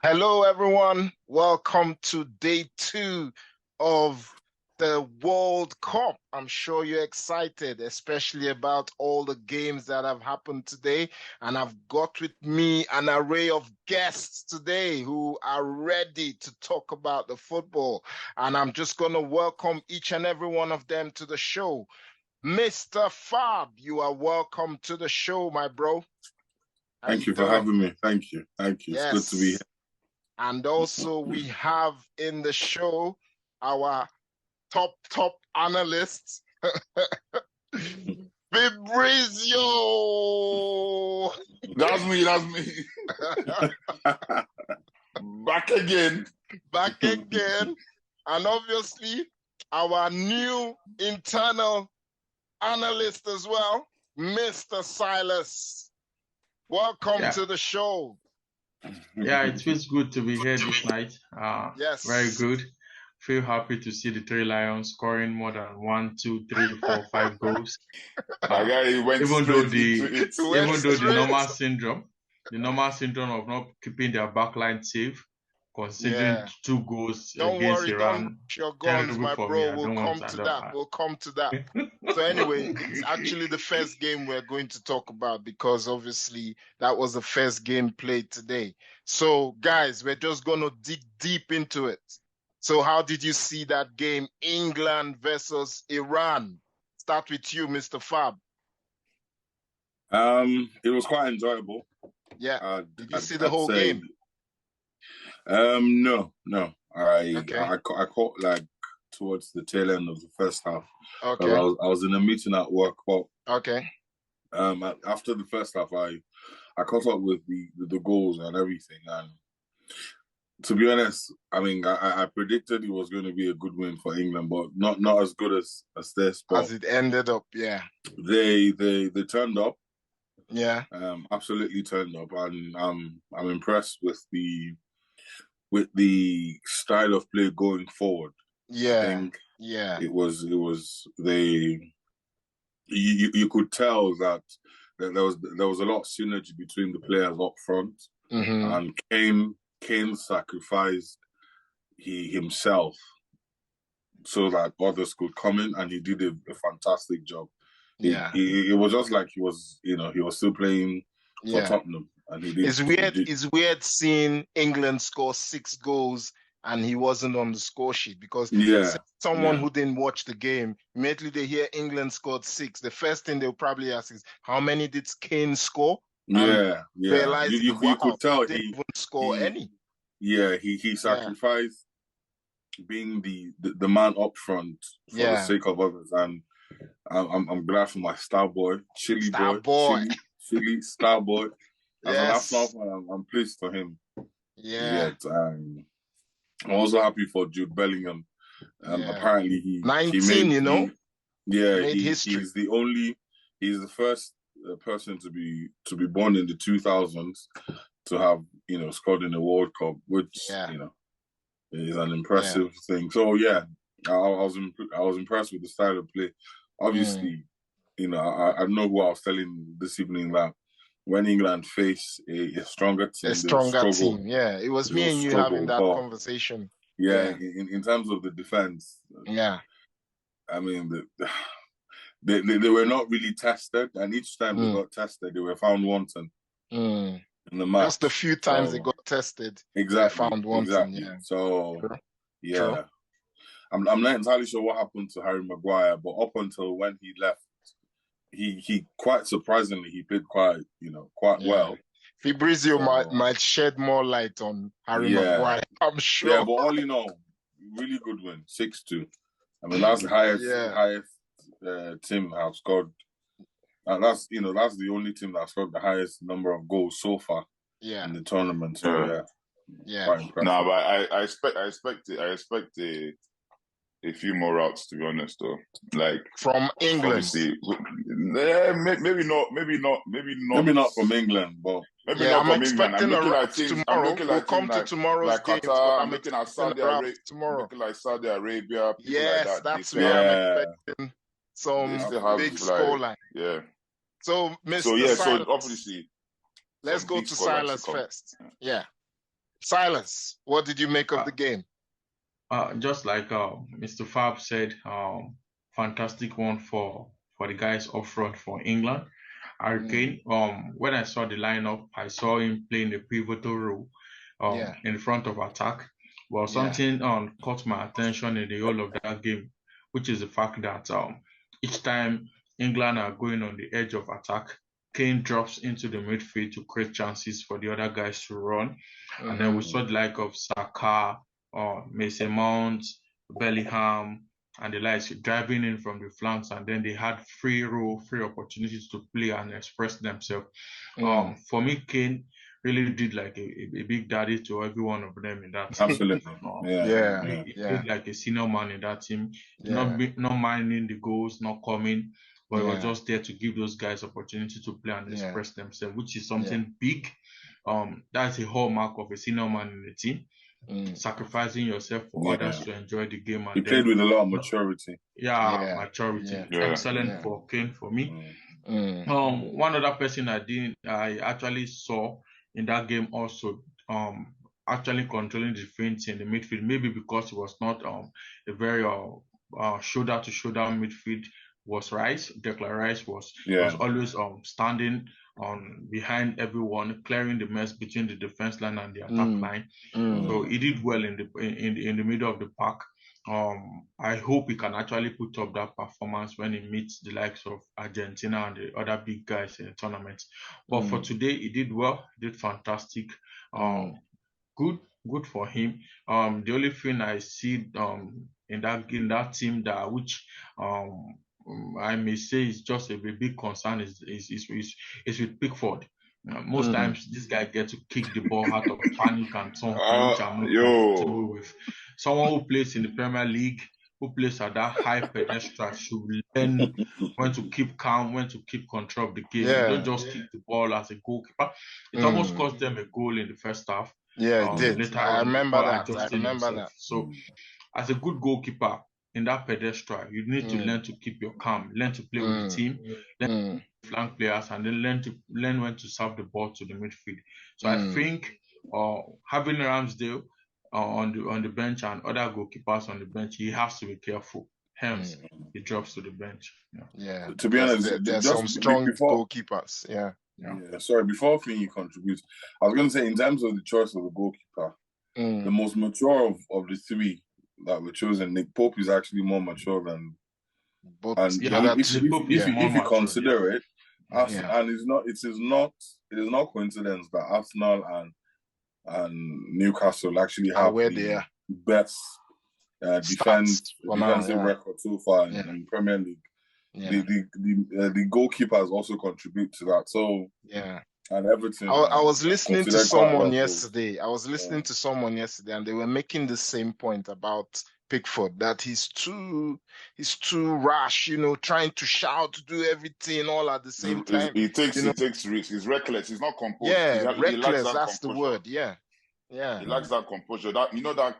Hello, everyone. Welcome to day 2 of the World Cup. I'm sure you're excited, especially about all the games that have happened today. And I've got with me an array of guests today who are ready to talk about the football. And I'm just going to welcome each and every one of them to the show. Mr. Fab, you are welcome to the show, my bro. How Thank you you for doing? having me. Thank you. It's good to be here. Yes. And also we have in the show our top analysts, Fibrizio. That's me. Back again. Back again. And obviously our new internal analyst as well, Mr. Silas. Welcome to the show. Yeah, it feels good to be here this night. Yes. Very good. Feel happy to see the Three Lions scoring more than 1, 2, 3, 4, 5 goals. Even though the normal syndrome of not keeping their backline safe, considering 2 goals against Iran. Don't push your guns, my bro. We'll come to that. So anyway, it's actually the first game we're going to talk about because obviously that was the first game played today. So guys, we're just going to dig deep into it. So how did you see that game, England versus Iran? Start with you, Mr. Fab. It was quite enjoyable. Yeah. Did you see the whole game? No. I caught like towards the tail end of the first half. Okay. I was in a meeting at work, but after the first half, I caught up with the goals and everything. And to be honest, I mean, I predicted it was going to be a good win for England, but not as good as this. But as it ended up, yeah. They turned up. Yeah. Absolutely turned up, and I'm impressed with the style of play going forward. Yeah. I think it was you could tell that there was a lot of synergy between the players up front, and Kane sacrificed himself so that others could come in, and he did a fantastic job. It was just like he was still playing for Tottenham, and he did. It's weird seeing England score 6 goals and he wasn't on the score sheet because someone who didn't watch the game, immediately they hear England scored 6. The first thing they'll probably ask is, how many did Kane score? Realize you could tell he didn't even score any. Yeah, he sacrificed being the man up front for the sake of others, and I'm glad for my star boy, Chili Star Boy. As an Arsenal fan, I'm pleased for him. I'm also happy for Jude Bellingham. Apparently he 19, he made, made history. He's the first person to be born in the 2000s to have scored in the World Cup, which is an impressive thing. So I was impressed with the style of play. Obviously, I know who I was telling this evening that when England face a stronger team, it was me and you having that conversation. In terms of the defense, I mean, they were not really tested, and each time they got tested, they were found wanting in the match. Just the few times they got tested, found wanting. Exactly. So True. I'm not entirely sure what happened to Harry Maguire, but up until when he left, he quite surprisingly he played quite well. Fibrizio might shed more light on Harry Maguire, I'm sure. Yeah, but all in all, really good win, 6-2. I mean, that's the highest team have scored. And that's the only team that scored the highest number of goals so far in the tournament. So quite impressive. No, but I expect a few more routes, to be honest, though. Like from England, maybe not from England, but I'm expecting a route tomorrow. We'll come to tomorrow's game. I'm looking at Saudi Arabia tomorrow. Looking like Saudi Arabia. Yes, that's where I'm expecting some big scoreline. Yeah. So, Mr. Silas, so obviously, let's go to Silas first. Yeah. Silas, what did you make of the game? Just like Mr. Fab said, fantastic one for the guys up front for England. Hurricane. When I saw the lineup, I saw him playing a pivotal role in front of attack. Well, something caught my attention in the whole of that game, which is the fact that each time England are going on the edge of attack, Kane drops into the midfield to create chances for the other guys to run. And then we saw the like of Saka, Mason Mount, Bellingham, and the likes driving in from the flanks, and then they had free opportunities to play and express themselves. For me, Kane really did like a big daddy to every one of them in that team. Absolutely. He played like a senior man in that team, not minding the goals, not coming, but he was just there to give those guys opportunity to play and express themselves, which is something big. That's a hallmark of a senior man in the team. Sacrificing yourself for others to enjoy the game. And he played with a lot of maturity. Maturity. Excellent for Kane for me. One other person I actually saw in that game also actually controlling the defense in the midfield, maybe because it was not a very shoulder to shoulder midfield, was Rice. Declan Rice was always standing behind everyone, clearing the mess between the defense line and the attack line. So he did well in the middle of the pack. I hope he can actually put up that performance when he meets the likes of Argentina and the other big guys in the tournament. But for today, he did well. He did fantastic. Good for him. The only thing I see in that team which I may say is just a big concern is with Pickford. Most times this guy gets to kick the ball out of panic and something which I'm not comfortable with. Someone who plays in the Premier League, who plays at that high pedestal, should learn when to keep calm, when to keep control of the game. You don't just kick the ball as a goalkeeper. It almost cost them a goal in the first half. Yeah, it did. Later I remember that. So, as a good goalkeeper in that pedestal, you need to learn to keep your calm, learn to play with the team, learn to flank players, and then learn when to serve the ball to the midfield. So I think having Ramsdale on the bench and other goalkeepers on the bench, he has to be careful. Hence, he drops to the bench. To be honest, there's some strong goalkeepers. Sorry, before you contribute, I was going to say in terms of the choice of the goalkeeper, the most mature of the three that were chosen, Nick Pope is actually more mature than. If you consider it, and it is not coincidence that Arsenal and Newcastle actually have the best defensive record so far in the Premier League. The goalkeepers also contribute to that. So and Everton. I was listening to someone yesterday. And they were making the same point about Pickford, that he's too rash, trying to shout, to do everything all at the same time. He takes risks. He's reckless. He's not composed. Reckless. That's the word. He lacks that composure. That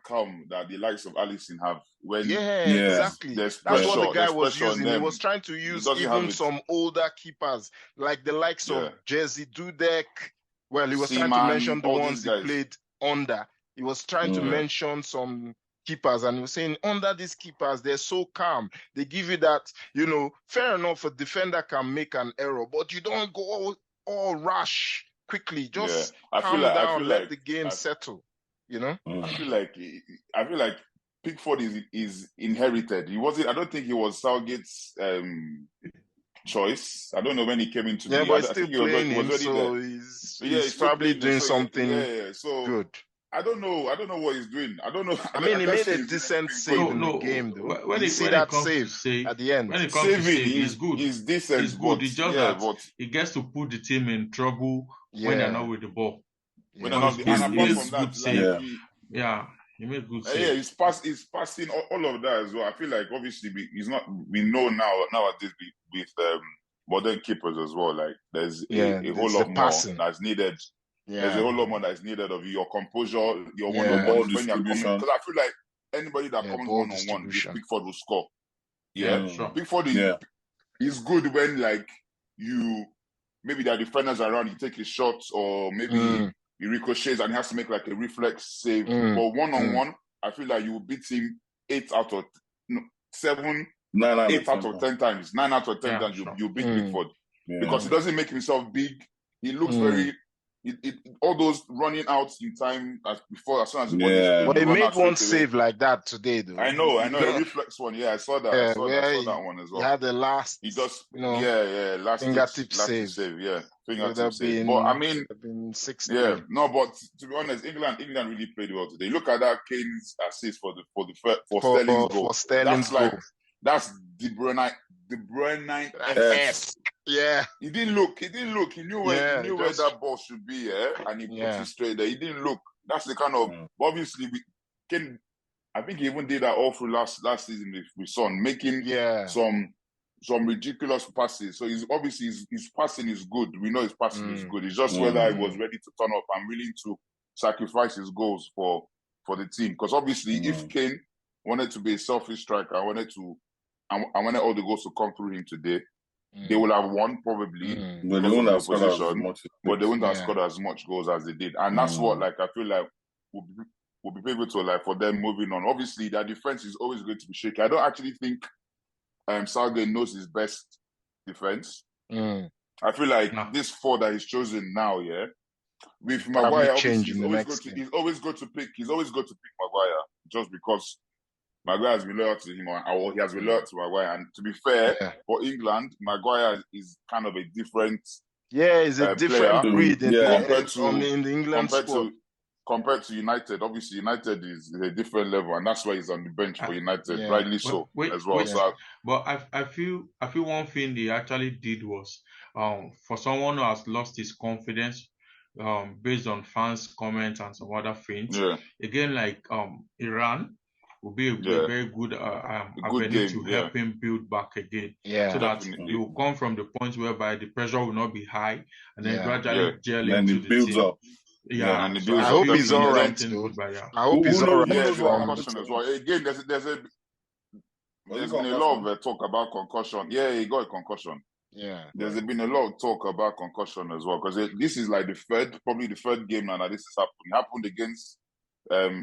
calm that the likes of Alisson have when exactly. That's what the guy was using. He was trying to use even some older keepers, like the likes of Jerzy Dudek. Well, he was trying to mention the ones he played under. He was trying to mention some keepers, and he was saying under these keepers, they're so calm. They give you that, fair enough, a defender can make an error, but you don't go all rash quickly. Just calm down, let the game settle. I feel like Pickford is inherited. I don't think he was Southgate's choice. I don't know when he came into the but still playing him, so he's probably doing something good. I don't know what he's doing. I don't know. He made a decent save in the game, though. When you see that save at the end, when it comes to save, he's good. He's decent. He's good. It's just that he gets to put the team in trouble when they're not with the ball. He made good save. He made good save. He's passing all of that as well. I feel like obviously he's not. We know nowadays with modern keepers as well. Like there's a whole lot more that's needed. There's a whole lot more that's needed of your composure, your one-on-one distribution. Because I feel like anybody that comes one-on-one, Pickford will score. Pickford is good when like maybe there are defenders around, you take his shots, or maybe he ricochets and he has to make like a reflex save. But one-on-one, I feel like you will beat him 8 out of 7, 8 out of 10 times. 9 out of 10 times you beat Pickford. Because he doesn't make himself big. He looks very... all those running out in time as soon as the ball is played. But he made one save like that today, though. I know, a reflex one. Yeah, I saw that. I saw that one as well. He had the last, he does, last fingertip save. Yeah, fingertip save. But I mean, but to be honest, England really played well today. Look at that Kane's assist for Sterling's goal. For Sterling's goal. That's De Bruyne. Yeah. He didn't look. He knew where that ball should be, and he put it straight there. He didn't look. That's the kind of obviously I think he even did that all through last season with Son, making some ridiculous passes. So he's obviously his passing is good. We know his passing is good. It's just whether he was ready to turn up and willing to sacrifice his goals for the team. Because obviously, if Kane wanted to be a selfish striker, I wanted all the goals to come through him today, they would have won probably. But they wouldn't have scored as much goals as they did. And that's what I feel like will be pivotal for them moving on. Obviously, their defense is always going to be shaky. I don't actually think Southgate knows his best defense. I feel like this 4 that he's chosen now, with Maguire, he's always going to pick Maguire just because Maguire has been loyal to him, or he has been loyal to Maguire. And to be fair, for England, Maguire is kind of a different he's a different breed in the England squad. Compared to United, obviously United is a different level, and that's why he's on the bench for United, rightly so as well. But I feel one thing they actually did was, for someone who has lost his confidence, based on fans' comments and some other things. Again, like Iran will be a very good avenue to help him build back again. So that he will come from the point whereby the pressure will not be high, and then gradually gel into the builds team. Up. And I hope he's all right. I hope he's all right. Concussion as well. Again, there's been a lot of talk about concussion. Yeah, he got a concussion. There's been a lot of talk about concussion as well, because this is like probably the third game now that this has happened. It happened against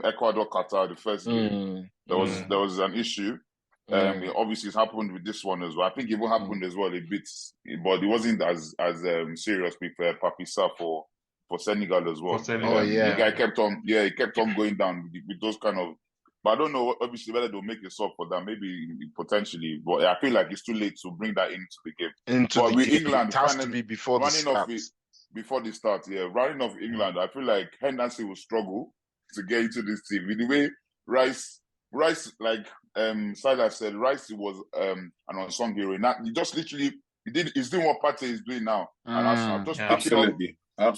Ecuador, Qatar, the first game. There was an issue. Obviously, it's happened with this one as well. I think it will happen as well a bit, but it wasn't as serious with Papisa for Senegal as well. The guy kept on going down with those kind of. But I don't know, obviously, whether they'll make a sub for that. Maybe potentially, but I feel like it's too late to bring that into the game. But with England, it has to be before the start. Before the start, running off England, I feel like Henderson will struggle to get into this team. With the way Rice, like Silas said, Rice was an unsung hero. Now, he's doing what Partey is doing now. And just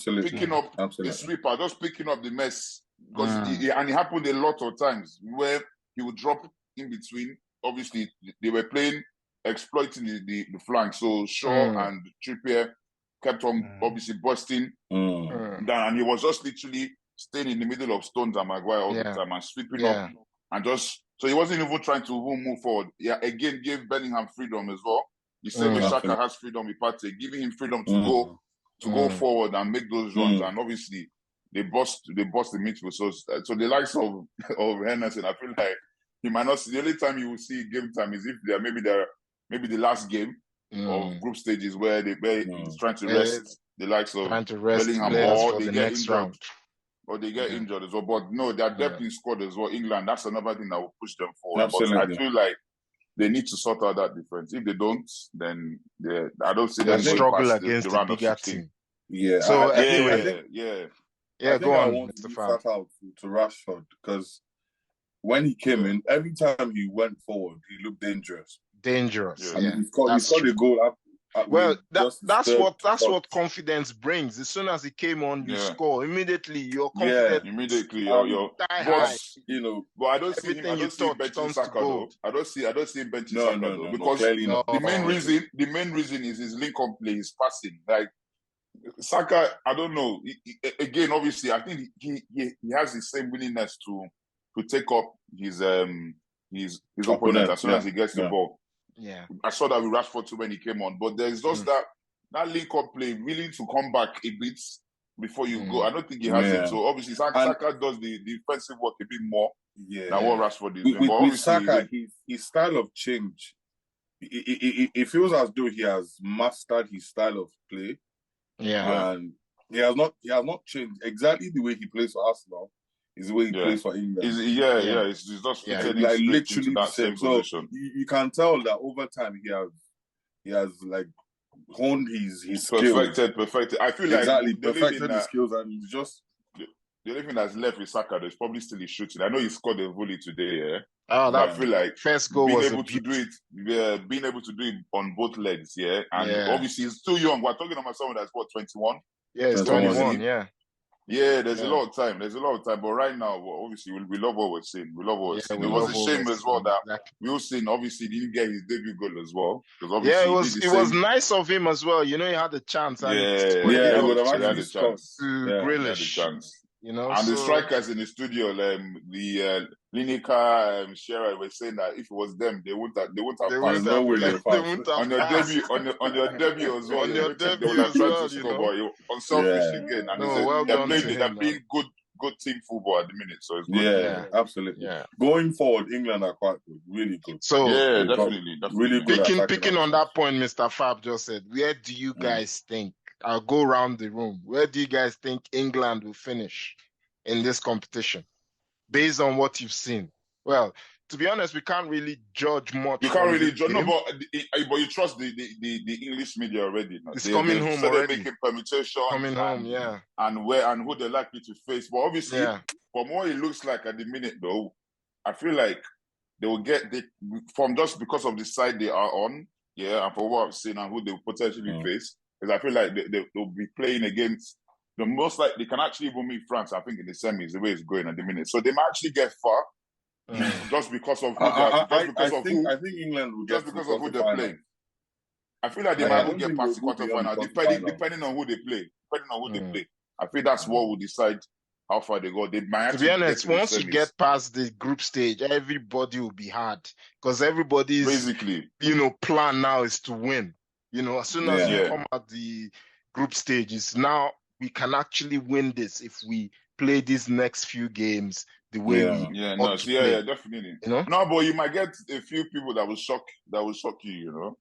picking up the sweeper, just picking up the mess. Because it happened a lot of times where he would drop in between. Obviously, they were exploiting the flank. So Shaw and Trippier kept on obviously busting down, and he was just literally staying in the middle of Stones and Maguire all the time and sweeping up, and so he wasn't even trying to move forward. Again, gave Bellingham freedom as well. The same way Xhaka has freedom with Partey, giving him freedom to go forward and make those runs, and obviously. They bust the midfield. So the likes of Henderson, I feel like he might not see. The only time you will see game time is if maybe the last game of group stages where he's trying to rest the likes of Bellingham, or they get injured. Or they get injured as well. But no, they're depth in squad as well. England, that's another thing that will push them forward. Absolutely. But I feel like they need to sort out that difference. If they don't, then I don't see them struggle against the bigger team. Yeah. So anyway, go on, want Mr. Fab. Out to Rashford, because when he came in, every time he went forward, he looked dangerous. Yeah. He scored a goal. That's what confidence brings. As soon as he came on, you score immediately. Your confidence, immediately. Your high. But I don't see him. I don't see him benching Saka though. I don't see him benching Saka though, because the main reason is his link-up play, his passing. Like Saka, I don't know. Again, obviously, I think he has the same willingness to take up his opponent as soon as he gets the ball. Yeah, I saw that with Rashford too when he came on. But there's just that link-up play, willing to come back a bit before you go. I don't think he has it. So obviously, Saka does the defensive work a bit more than what Rashford is doing. But obviously, Saka, his style of change, it feels as though he has mastered his style of play. Yeah. And he has not changed. Exactly the way he plays for Arsenal is the way he plays for England. It's just fitted in straight into that same position. You can tell that over time he has like honed his skills. Perfected. I feel like perfected his skills, and he's just the only thing that's left with Saka is probably still his shooting. I know he scored a volley today, Oh, I feel like first goal being was able to do it, being able to do it on both legs, and obviously he's too young. We're talking about someone that's 21. Yeah, he's 21. Yeah, there's a lot of time. But right now, obviously, we love what we're seeing. We love what we're seeing. It was a shame as well that Wilson obviously didn't get his debut goal as well. It was nice of him as well. You know, he had the chance. And he would have actually scored. Grealish. You know, and the strikers in the studio, the Lineker, Shearer were saying that if it was them, they wouldn't have passed. No way they passed. On your debut as well. On your debut they would have as tried well, to score, but unselfish again. And they're playing good team football at the minute, so it's good. Yeah, absolutely. Yeah. Going forward, England are quite good, really good. So definitely. Really good. Picking on that point, Mr. Fab just said, where do you guys think? I'll go around the room. Where do you guys think England will finish in this competition, based on what you've seen? Well, to be honest, we can't really judge much. You can't really judge, but you trust the English media already. It's coming home already. Making permutations. Coming home, yeah. And who they're likely to face. But obviously, from what it looks like at the minute, though, I feel like they will from just because of the side they are on, and for what I've seen and who they will potentially face. Because I feel like they'll be playing against the most like they can actually even meet France, I think, in the semis, the way it's going at the minute. So they might actually get far just because of who I think England will just because of who they're playing. I feel like they might even get past the quarterfinal, depending on who they play. I feel that's what will decide how far they go. They might. To be honest, once you get past the group stage, everybody will be hard because everybody's basically, plan now is to win. As soon as you come at the group stages, now we can actually win this if we play these next few games the way we definitely. No, but you might get a few people that will shock you,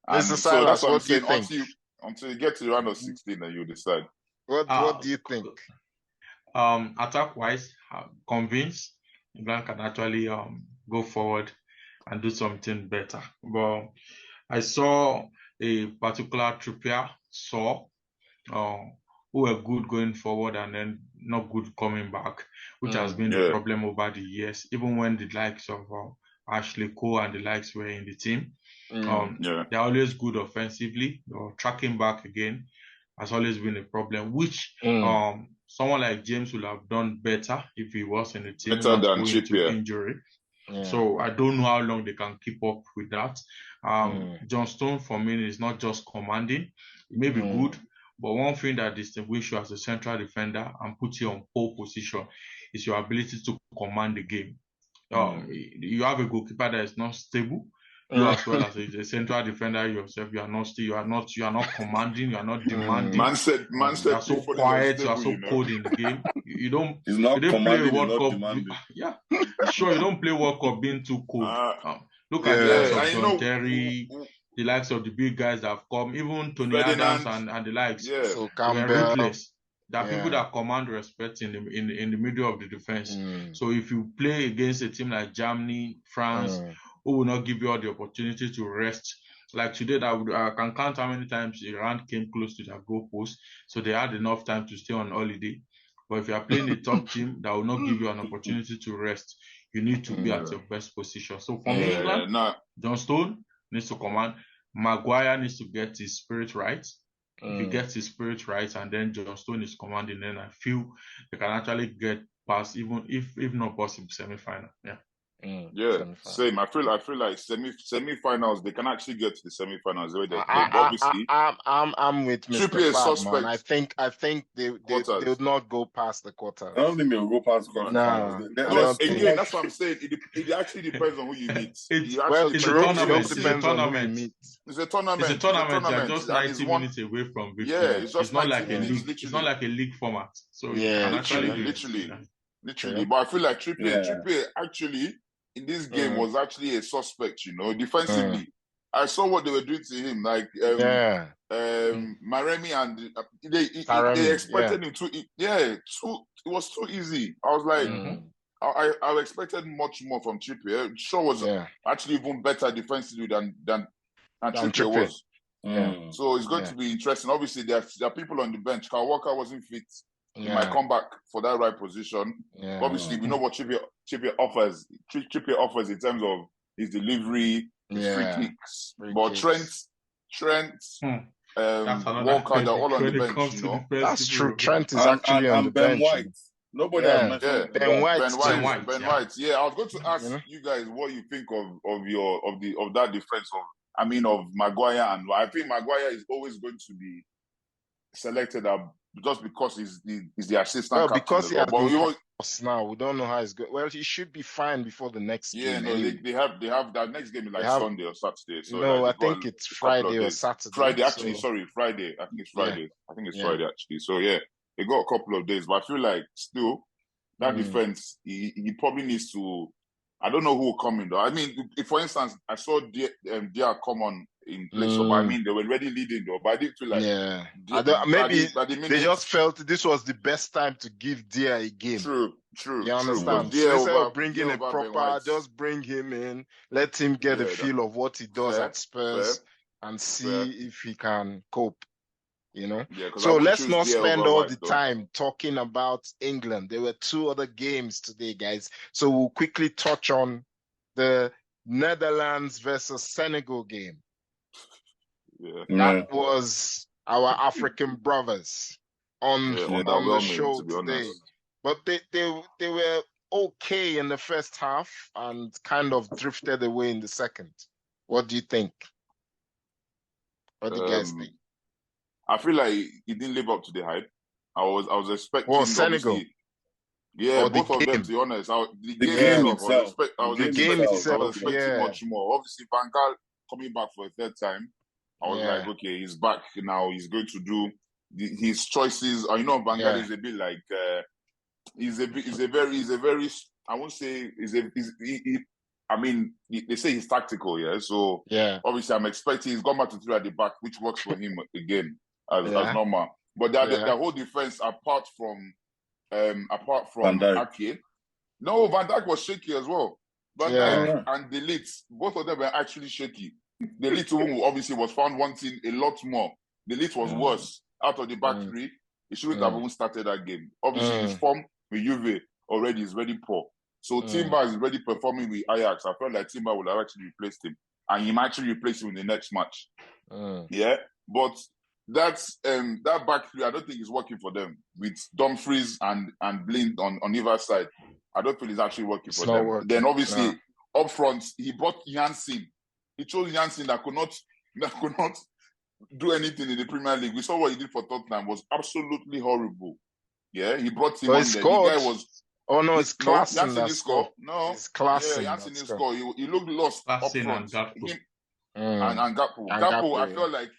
Mr. Silas, what do you think? Until you get to the round of 16, then you decide. What do you think? Attack-wise, convinced England can actually go forward and do something better. But I saw a particular Trippier who were good going forward and then not good coming back, which has been the problem over the years, even when the likes of Ashley Cole and the likes were in the team. They're always good offensively, or tracking back again has always been a problem, which someone like James would have done better if he was in the team, better than Trippier. Injury. So I don't know how long they can keep up with that. John Stone, for me, is not just commanding. It may be good, but one thing that distinguishes you as a central defender and puts you on pole position is your ability to command the game. You have a goalkeeper that is not stable. You as well as a central defender yourself, you are not commanding, you are not demanding. Man said you are so quiet, you are so cold in the game. You don't play World Cup. Sure, you don't play World Cup being too cold. Look at the likes of John Terry, the likes of the big guys that have come, even Tony Adams and the likes. So Campbell. There are people that command respect in the middle of the defense. So if you play against a team like Germany, France, who will not give you all the opportunity to rest. Like today, I can count how many times Iran came close to their goal post, so they had enough time to stay on holiday. But if you are playing a top team that will not give you an opportunity to rest, you need to be at your best position. So for me, England, John Stone needs to command. Maguire needs to get his spirit right. If he gets his spirit right, and then John Stone is commanding, then I feel they can actually get past, even if not possible, semi-final. Same. I feel like semi-finals. They can actually get to the semi-finals. I'm with Mr. Fab, man. I think they would not go past the quarters. I don't think they'll go past the quarters. Again, that's what I'm saying. It actually depends on who you meet. It's a tournament. It's a tournament. They're just 90 minutes away from victory. Yeah, it's not like a league. It's not like a league format. So literally. But I feel like Trippier actually in this game was actually a suspect. Defensively. I saw what they were doing to him, like Maremi, and they expected him to. It was too easy. I was like, I expected much more from Trippier. Shaw was actually even better defensively than Trippier was. So it's going to be interesting. Obviously, there are people on the bench. Kyle Walker wasn't fit. He might come back for that right position. Obviously, we know what Trippier offers. Trippier offers in terms of his delivery, his free kicks. But Trent, Walker, they're all on the bench. That's true. Trent is actually on the bench. White. Nobody has mentioned Ben White. Yeah, I was going to ask you guys what you think of that defense of Maguire, and I think Maguire is always going to be selected just because he's the assistant. Well, because he has now, we don't know how it's going. Well, he should be fine before the next game. They have that next game is like Sunday or Saturday. So no, I think it's Friday or Saturday. Friday, actually, Friday. I think it's Friday. I think it's Friday actually. So they got a couple of days, but I feel like still that defense, he probably needs to. I don't know who will come in though. I mean, if for instance, I saw Dia come on in place, but I mean they were already leading though. But I didn't feel like maybe they just felt this was the best time to give Dia a game. True. You understand? So instead of bringing a proper, just bring him in, let him get a feel of what he does at Spurs and see if he can cope. So let's not spend all the time talking about England. There were 2 other games today, guys. So we'll quickly touch on the Netherlands versus Senegal game. That was our African brothers on the show today. But they were okay in the first half and kind of drifted away in the second. What do you think? What do you guys think? I feel like he didn't live up to the hype. I was expecting Senegal. Both of them, to be honest. The game itself. I was expecting much more. Obviously, Van Gaal coming back for a third time. I was like, okay, he's back now. He's going to do his choices. Van Gaal is a bit like he's a very. I won't say they say he's tactical, So obviously, I'm expecting he's gone back to 3 at the back, which works for him again as normal. But the whole defense, apart from Van Dijk. Ake, no, Van Dijk was shaky as well. Van Dijk and De Ligt, both of them were actually shaky. De Ligt obviously was found wanting a lot more. De Ligt was worse out of the back 3. He shouldn't have even started that game. Obviously, his form with Juve already is very poor. So Timber is already performing with Ajax. I felt like Timber would have actually replaced him, and he might actually replace him in the next match. But that's that back 3. I don't think it's working for them with Dumfries and Blind on either side. I don't feel it's actually working for them. Then obviously up front he brought Janssen. He chose Janssen that could not do anything in the Premier League. We saw what he did for Tottenham was absolutely horrible. He brought him on there. The guy was. Oh no, it's Klassen that score. No, it's Klassen. Janssen didn't score. He looked lost up front. And Gakpo. I felt like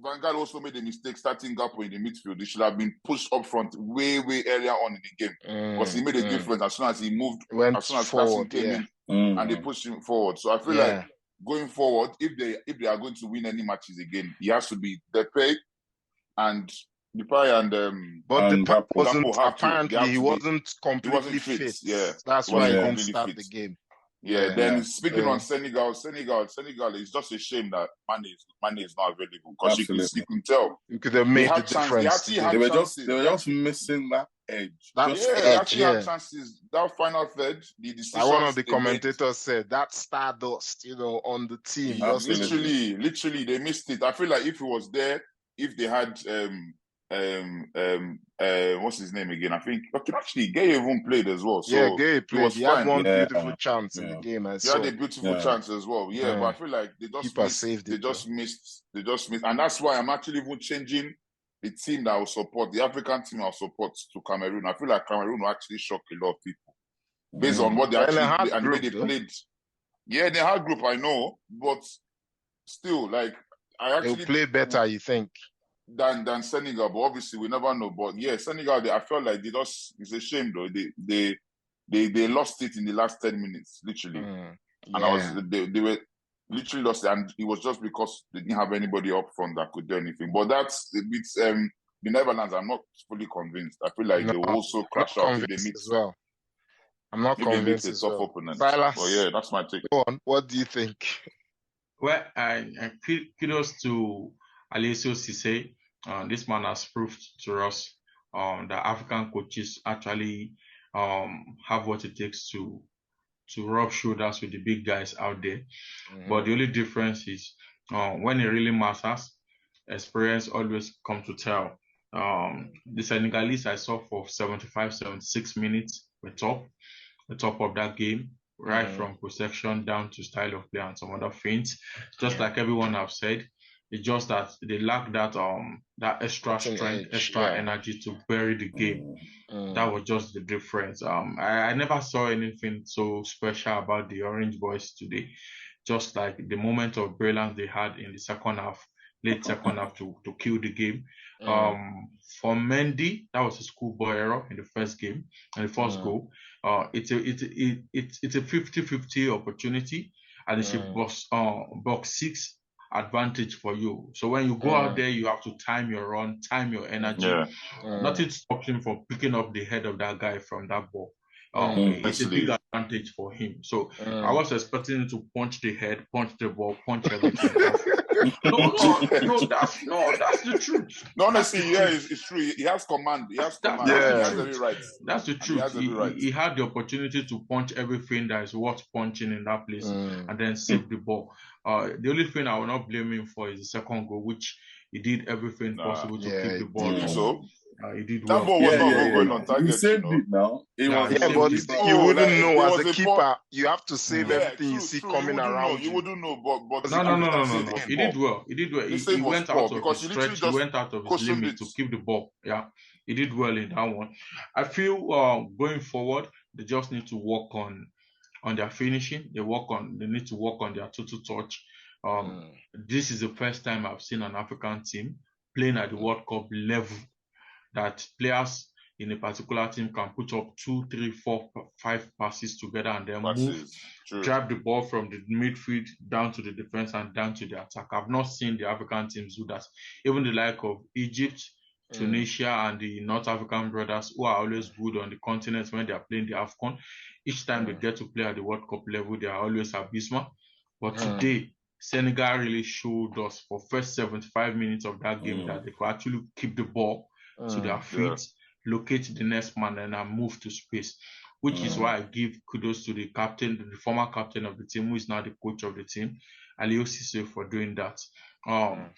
Van Gaal also made a mistake starting Gakpo in the midfield. He should have been pushed up front way earlier on in the game because he made a difference as soon as he moved. As soon as Klassen came in, and they pushed him forward. So I feel like going forward, if they are going to win any matches again, he has to be Depay and Depay and but Depay wasn't apparently he wasn't completely fit. That's why he didn't start the game. Then speaking on Senegal is just a shame that Mane is not available because you can tell you could have made the difference. They were just missing that edge. They actually had chances. That final third, the decision. One of the commentators said that stardust, on the team. Literally, they missed it. I feel like if it was there, if they had what's his name again? I think actually Gay even played as well. So yeah, Gay played. He was he fine. had one beautiful chance in the game. He had a beautiful chance as well. Yeah, but I feel like they just missed. And that's why I'm actually even changing the team that I will support, the African team I will support to Cameroon. I feel like Cameroon will actually shock a lot of people based on what they actually played and the way they played. Yeah, they had group, I know, but still, like they'll play better, you think? Than Senegal, but obviously we never know. But yeah, Senegal, I felt like it's a shame though. They lost it in the last 10 minutes, literally. And they were literally lost it, and it was just because they didn't have anybody up front that could do anything. But that's it's the Netherlands, I'm not fully convinced. I feel like they will also crash out if they meet as well. I'm not convinced if they meet a tough opponent. Silas, well, yeah, that's my take. Go on. What do you think? Well, I kudos to Alessio Cisse. This man has proved to us that African coaches actually have what it takes to rub shoulders with the big guys out there. But the only difference is when it really matters, experience always comes to tell. The Senegalese I saw for 75, 76 minutes were the top of that game, right from possession down to style of play and some other things. Just like everyone have said, it's just that they lack that that extra strength, extra energy to bury the game. That was just the difference. I never saw anything so special about the Orange Boys today. Just like the moment of brilliance they had in the second half, late second half to kill the game. For Mendy, that was a schoolboy error in the first game and the first goal. It's a 50-50 opportunity, and it's a box 6 advantage for you. So when you go out there, you have to time your run, time your energy. Nothing stops him from picking up the head of that guy from that ball. It's a big advantage for him. So I was expecting him to punch the head, punch the ball, punch everything off. That's the truth. No, honestly, it's true. He has command. He has command. He has every right. That's the truth. He had the opportunity to punch everything that is worth punching in that place and then save the ball. The only thing I will not blame him for is the second goal, which he did everything possible to keep the ball. So he did that well. ball was not going on target. He saved it now. But you wouldn't know as a keeper. You have to save everything you see coming around. You wouldn't know, but no. He did well. He went out of his stretch. He went out of his limit to keep the ball. Yeah, he did well in that one. I feel going forward, they just need to work on their finishing. They need to work on their total touch. This is the first time I've seen an African team playing at the World Cup level, that players in a particular team can put up 2, 3, 4, 5 passes together and then drive the ball from the midfield down to the defense and down to the attack. I've not seen the African teams do that. Even the like of Egypt, Tunisia, and the North African brothers, who are always good on the continent when they are playing the AFCON, each time they get to play at the World Cup level, they are always abysmal. But today, Senegal really showed us for first 75 minutes of that game that they could actually keep the ball to their feet, locate the next man, and move to space, which is why I give kudos to the captain, the former captain of the team, who is now the coach of the team, Alessio Cisse, for doing that.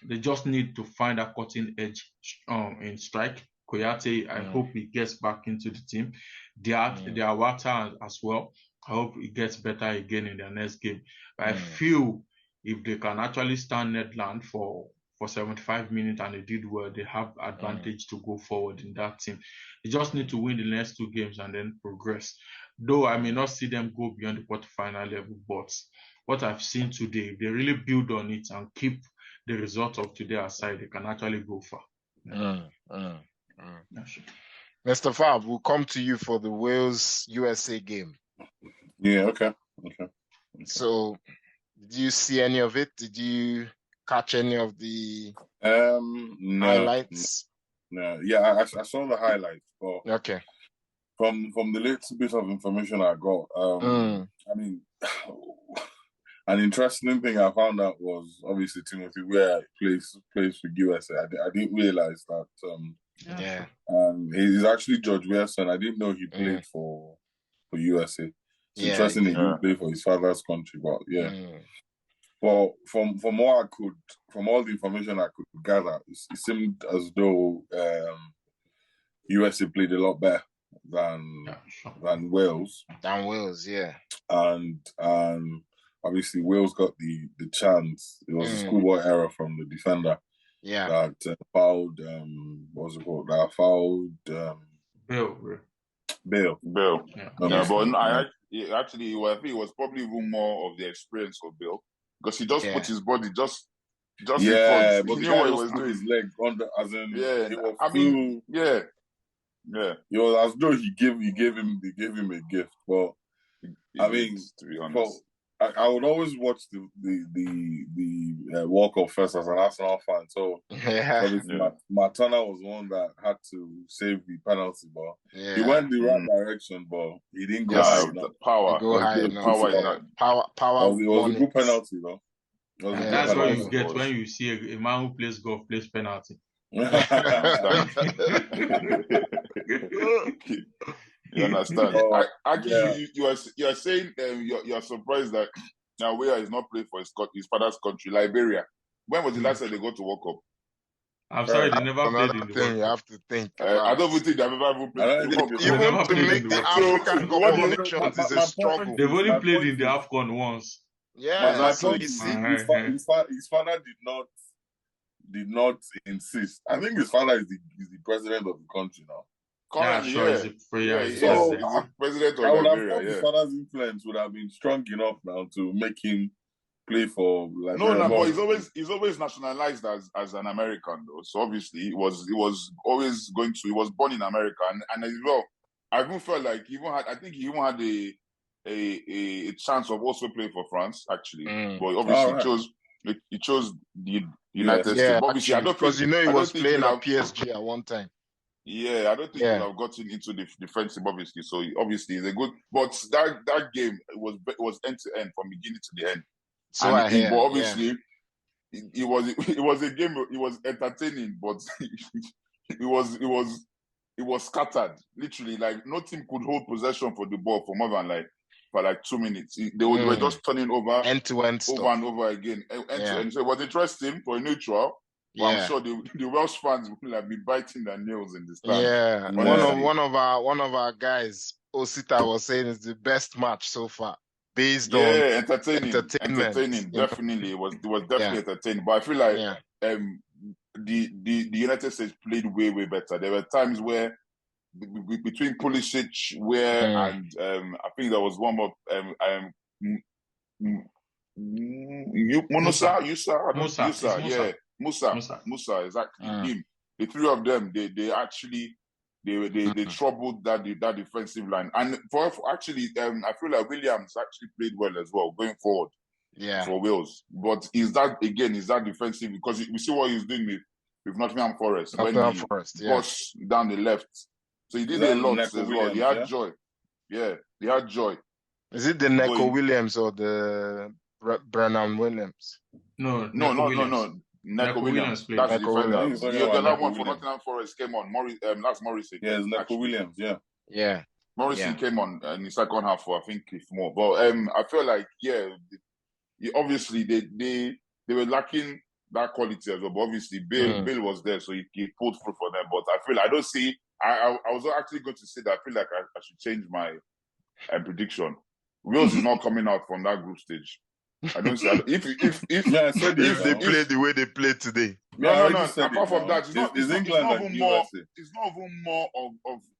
They just need to find a cutting edge in strike. Koyate, I hope he gets back into the team. Their water as well. I hope he gets better again in their next game. But I feel if they can actually stand Netherlands for 75 minutes and they did well, they have advantage to go forward in that team. They just need to win the next 2 games and then progress. Though I may not see them go beyond the quarterfinal level, but what I've seen today, if they really build on it and keep the result of today aside, they can actually go far. Mr. Fab, we'll come to you for the Wales-USA game. Yeah, okay. So, did you see any of it? Did you catch any of the highlights? No. Yeah, I saw the highlights, but okay. From the little bit of information I got, I mean, an interesting thing I found out was obviously Timothy Weah plays for USA. I didn't realize that. He's actually George Weah's son. I didn't know he played for USA. It's interesting that he played for his father's country, but Well, from all the information I could gather, it seemed as though USA played a lot better than Wales. Than Wales, yeah. And obviously Wales got the chance. It was a schoolboy error from the defender. Yeah. That fouled what's it called? That fouled Bale. Yeah. But I think it was probably even more of the experience of Bale because he just put his body just but in front. He knew what he was doing. His leg under, as in he was It was as though he gave him a gift. But I mean, to be honest. I would always watch the World Cup first as an Arsenal fan. So Matana was the one that had to save the penalty, but he went the right direction, but he didn't go high enough. Power. It was a good penalty, though. That's what you get when you see a man who plays golf plays penalty. You understand? You are saying you are surprised that now Weah is not playing for his father's country, Liberia. When was the last time they got to World Cup? I'm sorry, they never played in the World Cup. You have to think. I don't even think they've ever played. Even to make the African Cup of Nations is a struggle. They've only played in the AFCON once. Yeah, so his father did not insist. I think his father is the president of the country now. He's the president of I would have Liberia. thought his father's influence would have been strong enough now to make him play for Liberia. But he's always nationalized as an American though. So obviously he was always going to. He was born in America, and as well, I even felt like he even had a chance of also playing for France actually. But obviously he chose the United States. Obviously, because he was playing at PSG at one time. Yeah, I don't think he would have gotten into the defensive, obviously. So obviously, he's a good. But that game was end to end from beginning to the end. So but obviously, it was a game. It was entertaining, but it was scattered. Literally, like no team could hold possession for the ball for more than for 2 minutes. They were just turning over end to end over and over again. End to end. So it was interesting for a neutral. But I'm sure the Welsh fans will have been biting their nails in this time. Yeah, one of our guys, Osita, was saying it's the best match so far, based on entertaining. Definitely, it was definitely entertaining. But I feel like the United States played way better. There were times where between Pulisic, and I think there was one more Musa, exactly. Him. The three of them, they actually troubled that defensive line. And for actually, I feel like Williams actually played well as well going forward. Yeah. For Wales, but is that defensive? Because we see what he's doing with Nottingham Forest when he goes down the left. So he did a lot as well. He had joy. Yeah, he had joy. Is it the Neco Williams or the Brennan Williams? No. Neco Williams. That's the defender. The other one for Nottingham Forest came on. That's Morrison. Yeah, it's Neco Williams. Yeah. Morrison came on in the second half for I think if more. But I feel like obviously they were lacking that quality as well. But obviously Bale was there, so he pulled through for them. But I feel I don't see. I was actually going to say that I feel like I should change my prediction. Wales is not coming out from that group stage. I don't see if they play the way they play today. No. Apart from that, it's not even more of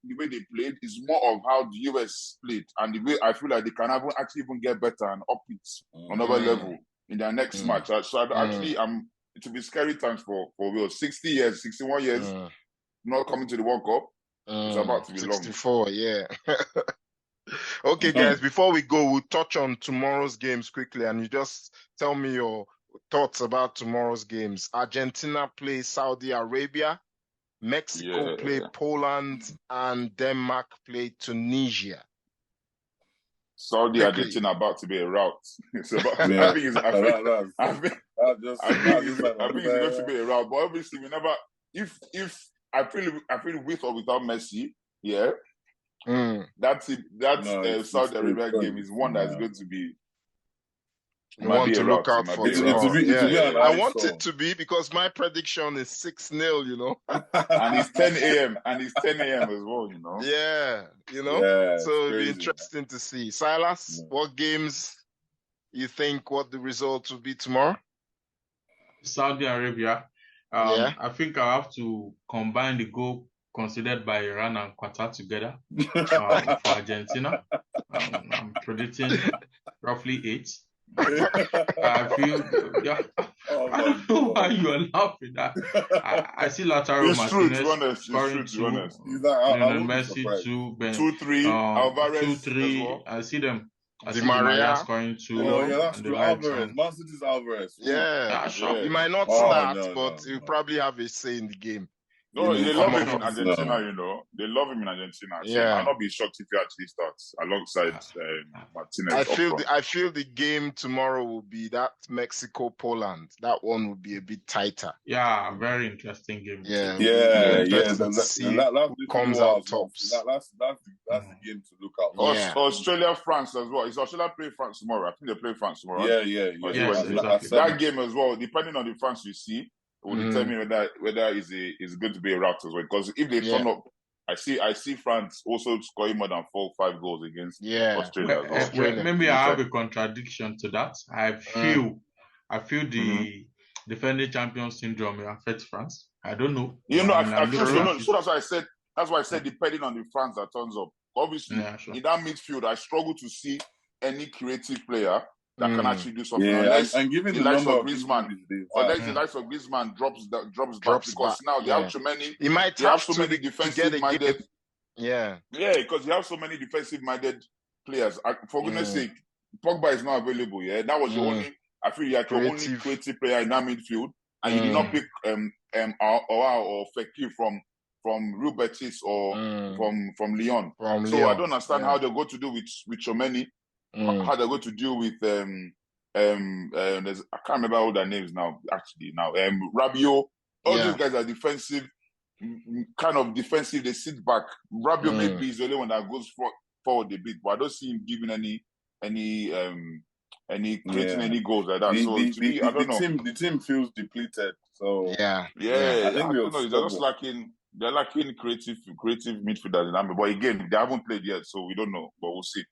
the way they played. It's more of how the US played and the way I feel like they can actually even get better and up it another level in their next match. So it will be scary times for Wales. 61 years, not coming to the World Cup. It's about to be 64, long. 64, yeah. Okay, guys, before we go, we'll touch on tomorrow's games quickly, and you just tell me your thoughts about tomorrow's games. Argentina play Saudi Arabia, Mexico play Poland, and Denmark play Tunisia. Saudi Argentina about to be a rout. It's about, I think it's going to be a rout. But obviously, we never. If I feel with or without Messi, that's Saudi Arabia game is one that's going to be want to look out for tomorrow. I want it to be, because my prediction is 6-0, you know. And it's 10 a.m. and it's 10 a.m. as well, you know. Yeah, you know. Yeah, so it'll be interesting to see. Silas, what games you think what the results will be tomorrow? Saudi Arabia. I think I have to combine the goal considered by Iran and Qatar together for Argentina. I'm predicting roughly 8. I feel, I don't know why you are laughing. I see Lautaro Martinez scoring 2, Lionel Messi 2, 2-3, Alvarez 2-3. Well. I see them. I see Maria scoring 2. Oh yeah, that's true. Alvarez, Man City's Alvarez. Yeah, sure. He might not start, but he'll probably have a say in the game. No, they love him in Argentina, you know. They love him in Argentina. So I'll not be shocked if he actually starts alongside Martinez. I feel the game tomorrow will be that Mexico-Poland. That one will be a bit tighter. Yeah, very interesting game. Yeah. That comes out tops. That's the game to look out. Australia-France as well. Is Australia play France tomorrow? I think they play France tomorrow. Yeah. Exactly. That game as well, depending on the France you see, will determine whether it's going to be a rout as well. Because if they turn up, I see France also scoring more than 4 or 5 goals against Australia. Maybe I have a contradiction to that. I feel the defending champion syndrome will affect France. I don't know. You know, I feel so. So that's why I said. That's why I said depending on the France that turns up. Obviously, in that midfield, I struggle to see any creative player that can actually do something. And given the likes of Griezmann, unless the likes of Griezmann drops back, because now they have too many. He might have so many defensive-minded. Yeah, because you have so many defensive-minded players. For goodness' sake, Pogba is not available. Yeah, that was the only. I feel like the only creative player in that midfield, and you did not pick or Fekir from Real Betis or from Lyon. I don't understand how they're going to do with Tchouaméni. How they're going to deal with I can't remember all their names now. Rabiot. All these guys are defensive, kind of defensive. They sit back. Rabiot maybe is the only one that goes forward a bit, but I don't see him giving any creating any goals like that. I don't know. The team feels depleted. So I think they're just lacking. They're lacking creative midfielders in Amber. But again, they haven't played yet, so we don't know. But we'll see.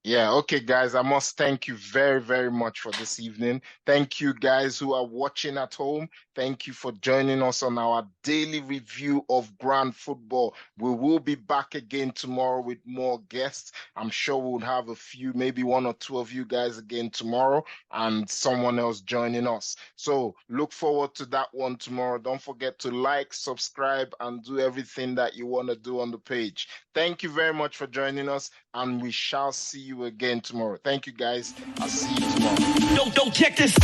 Yeah, okay, guys, I must thank you very, very much for this evening. Thank you, guys who are watching at home. Thank you for joining us on our daily review of Grand Football. We will be back again tomorrow with more guests. I'm sure we'll have a few, maybe 1 or 2 of you guys again tomorrow, and someone else joining us. So look forward to that one tomorrow. Don't forget to like, subscribe, and do everything that you want to do on the page. Thank you very much for joining us, and we shall see you again tomorrow. Thank you, guys. I'll see you tomorrow. Don't check this.